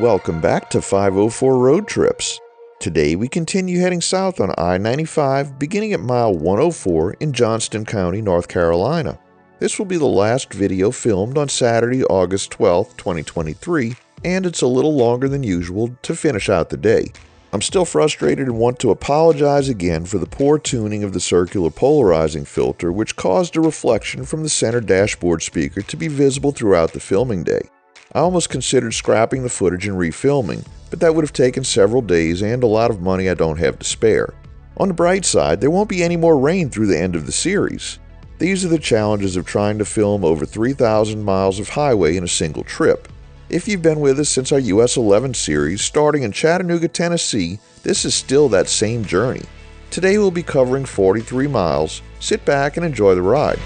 Welcome back to 504 Road Trips. Today we continue heading south on I-95 beginning at mile 104 in Johnston County, North Carolina. This will be the last video filmed on Saturday, August 12, 2023, and it's a little longer than usual to finish out the day. I'm still frustrated and want to apologize again for the poor tuning of the circular polarizing filter, which caused a reflection from the center dashboard speaker to be visible throughout the filming day. I almost considered scrapping the footage and refilming, but that would have taken several days and a lot of money I don't have to spare. On the bright side, there won't be any more rain through the end of the series. These are the challenges of trying to film over 3,000 miles of highway in a single trip. If you've been with us since our US 11 series starting in Chattanooga, Tennessee, this is still that same journey. Today we'll be covering 43 miles. Sit back and enjoy the ride.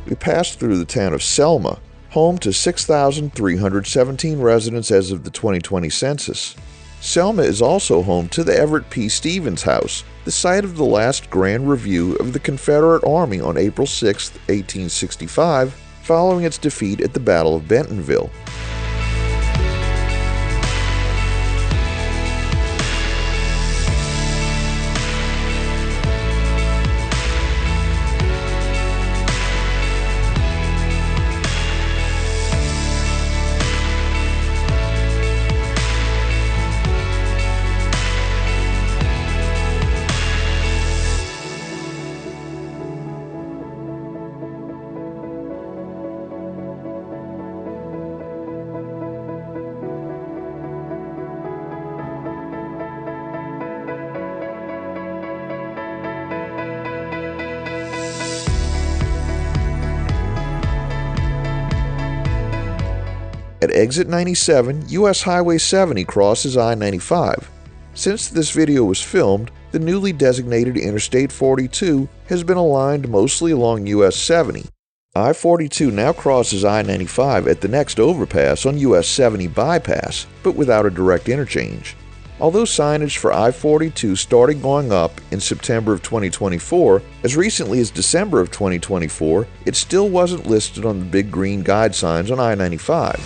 We passed through the town of Selma, home to 6,317 residents as of the 2020 census. Selma is also home to the Everett P. Stevens House, the site of the last grand review of the Confederate Army on April 6, 1865, following its defeat at the Battle of Bentonville. At exit 97, US Highway 70 crosses I-95. Since this video was filmed, the newly designated Interstate 42 has been aligned mostly along US 70. I-42 now crosses I-95 at the next overpass on US 70 bypass, but without a direct interchange. Although signage for I-42 started going up in September of 2024, as recently as December of 2024, it still wasn't listed on the big green guide signs on I-95.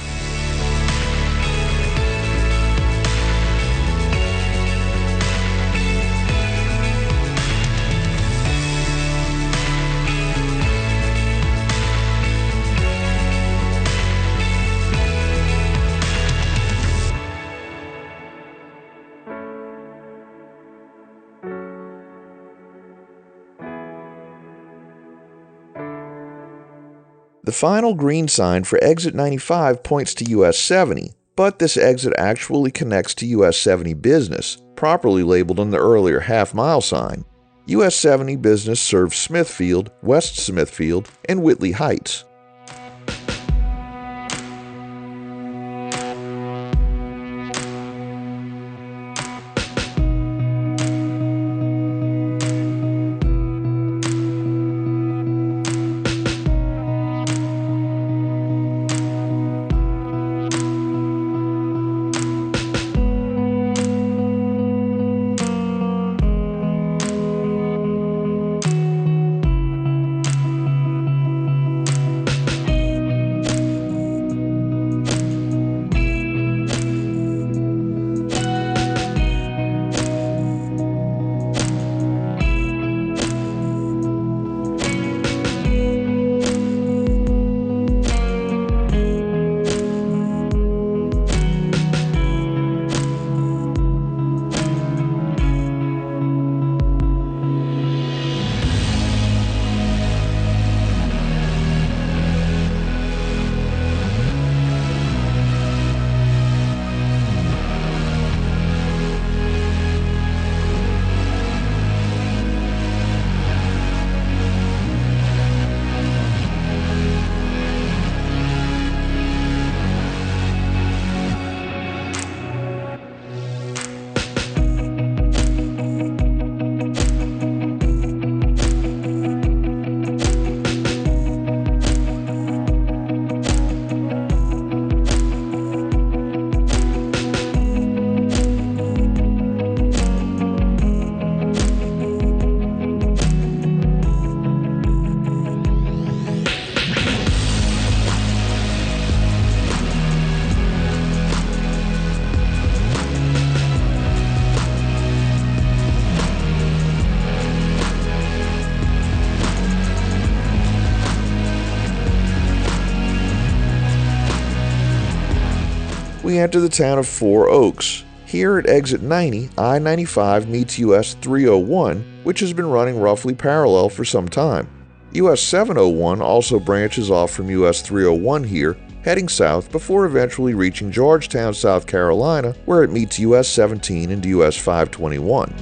The final green sign for exit 95 points to US 70, but this exit actually connects to US 70 Business, properly labeled on the earlier half-mile sign. US 70 Business serves Smithfield, West Smithfield, and Whitley Heights. we enter the town of 4 Oaks. Here at exit 90, I-95 meets US 301, which has been running roughly parallel for some time. US 701 also branches off from US 301 here, heading south before eventually reaching Georgetown, South Carolina, where it meets US 17 and US 521.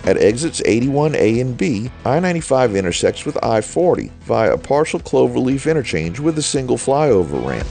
At exits 81A and B, I-95 intersects with I-40 via a partial cloverleaf interchange with a single flyover ramp.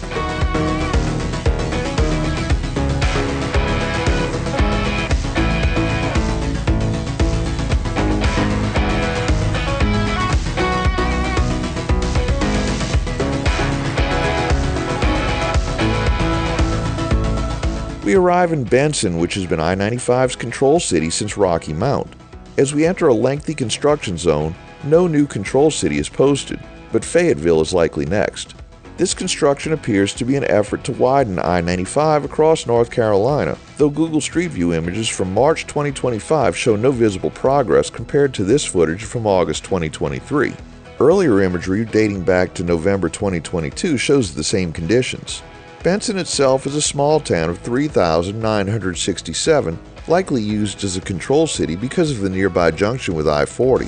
We arrive in Benson, which has been I-95's control city since Rocky Mount. As we enter a lengthy construction zone, no new control city is posted, but Fayetteville is likely next. This construction appears to be an effort to widen I-95 across North Carolina, though Google Street View images from March 2025 show no visible progress compared to this footage from August 2023. Earlier imagery dating back to November 2022 shows the same conditions. Benson itself is a small town of 3,967, likely used as a control city because of the nearby junction with I-40.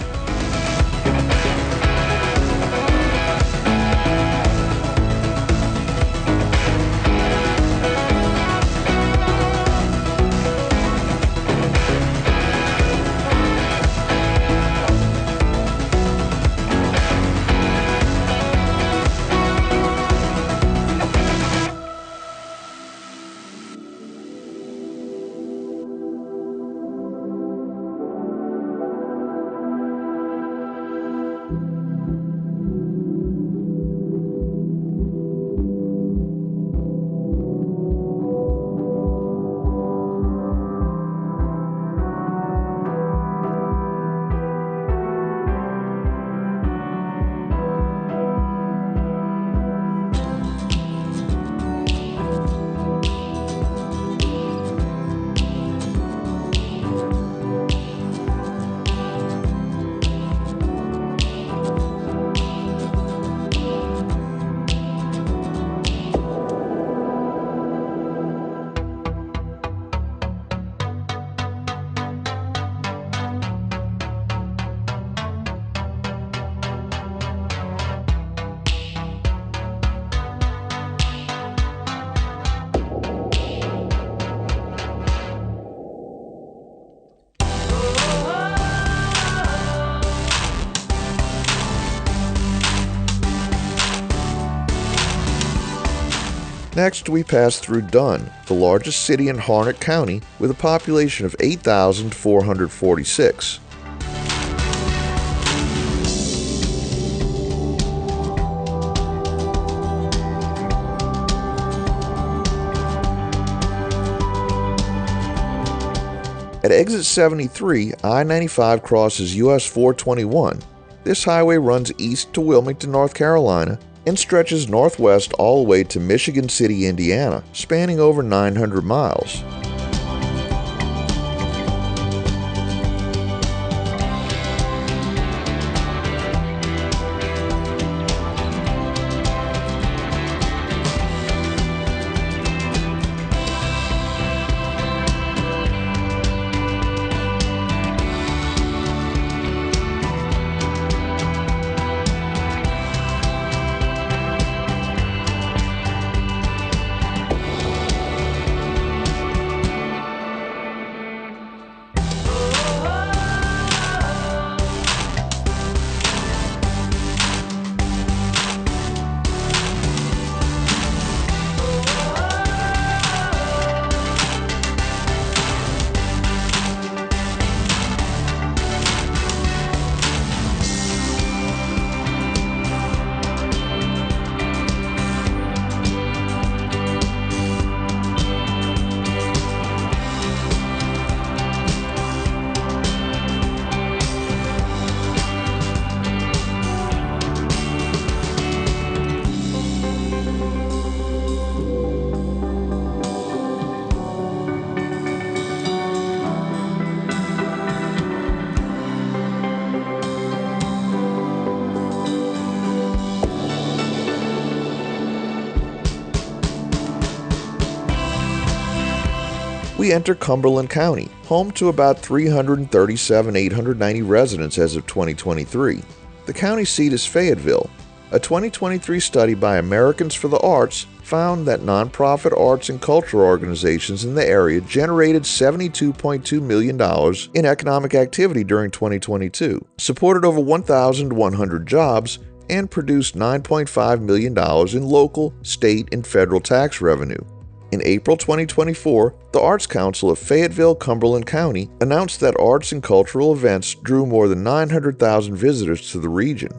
Next, we pass through Dunn, the largest city in Harnett County with a population of 8,446. At exit 73, I-95 crosses US 421. This highway runs east to Wilmington, North Carolina, and stretches northwest all the way to Michigan City, Indiana, spanning over 900 miles. We enter Cumberland County, home to about 337,890 residents as of 2023. The county seat is Fayetteville. A 2023 study by Americans for the Arts found that nonprofit arts and cultural organizations in the area generated $72.2 million in economic activity during 2022, supported over 1,100 jobs, and produced $9.5 million in local, state, and federal tax revenue. In April 2024, the Arts Council of Fayetteville-Cumberland County announced that arts and cultural events drew more than 900,000 visitors to the region.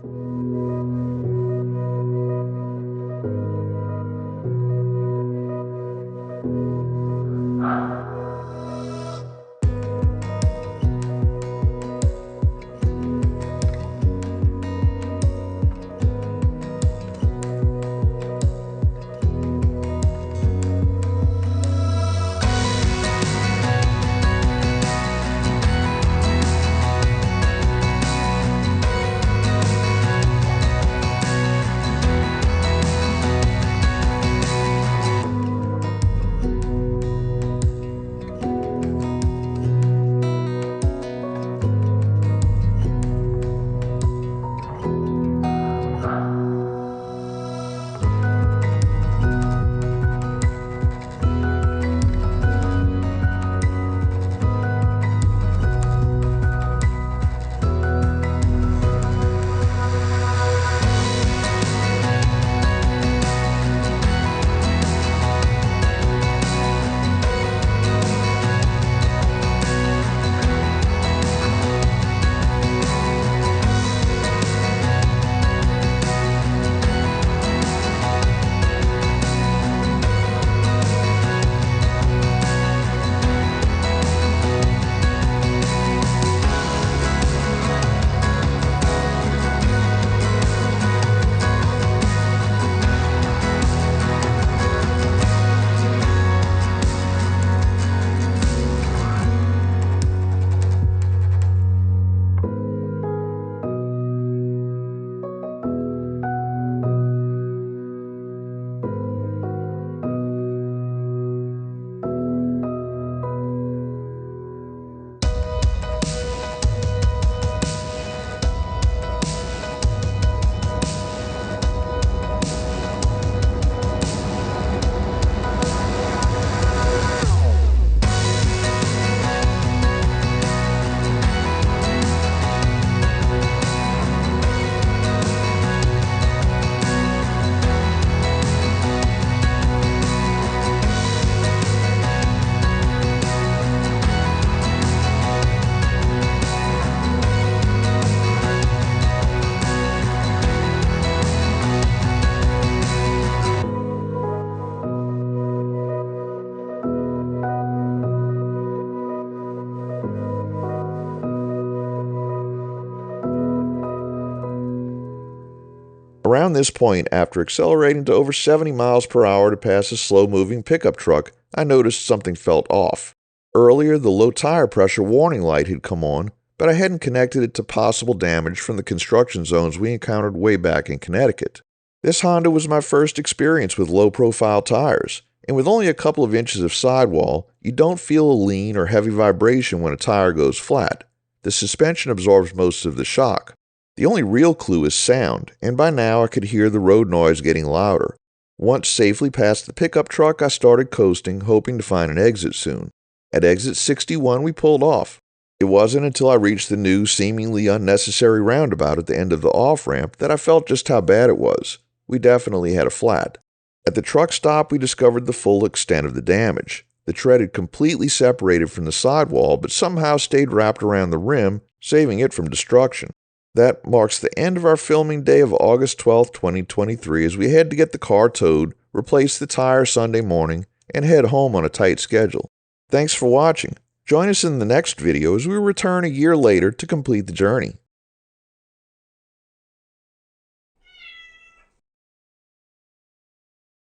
Around this point, after accelerating to over 70 miles per hour to pass a slow-moving pickup truck, I noticed something felt off. Earlier, the low tire pressure warning light had come on, but I hadn't connected it to possible damage from the construction zones we encountered way back in Connecticut. This Honda was my first experience with low-profile tires, and with only a couple of inches of sidewall, you don't feel a lean or heavy vibration when a tire goes flat. The suspension absorbs most of the shock. The only real clue is sound, and by now I could hear the road noise getting louder. Once safely past the pickup truck, I started coasting, hoping to find an exit soon. At exit 61, we pulled off. It wasn't until I reached the new, seemingly unnecessary roundabout at the end of the off-ramp that I felt just how bad it was. We definitely had a flat. At the truck stop, we discovered the full extent of the damage. The tread had completely separated from the sidewall, but somehow stayed wrapped around the rim, saving it from destruction. That marks the end of our filming day of August 12, 2023, as we head to get the car towed, replace the tire Sunday morning, and head home on a tight schedule. Thanks for watching. Join us in the next video as we return a year later to complete the journey.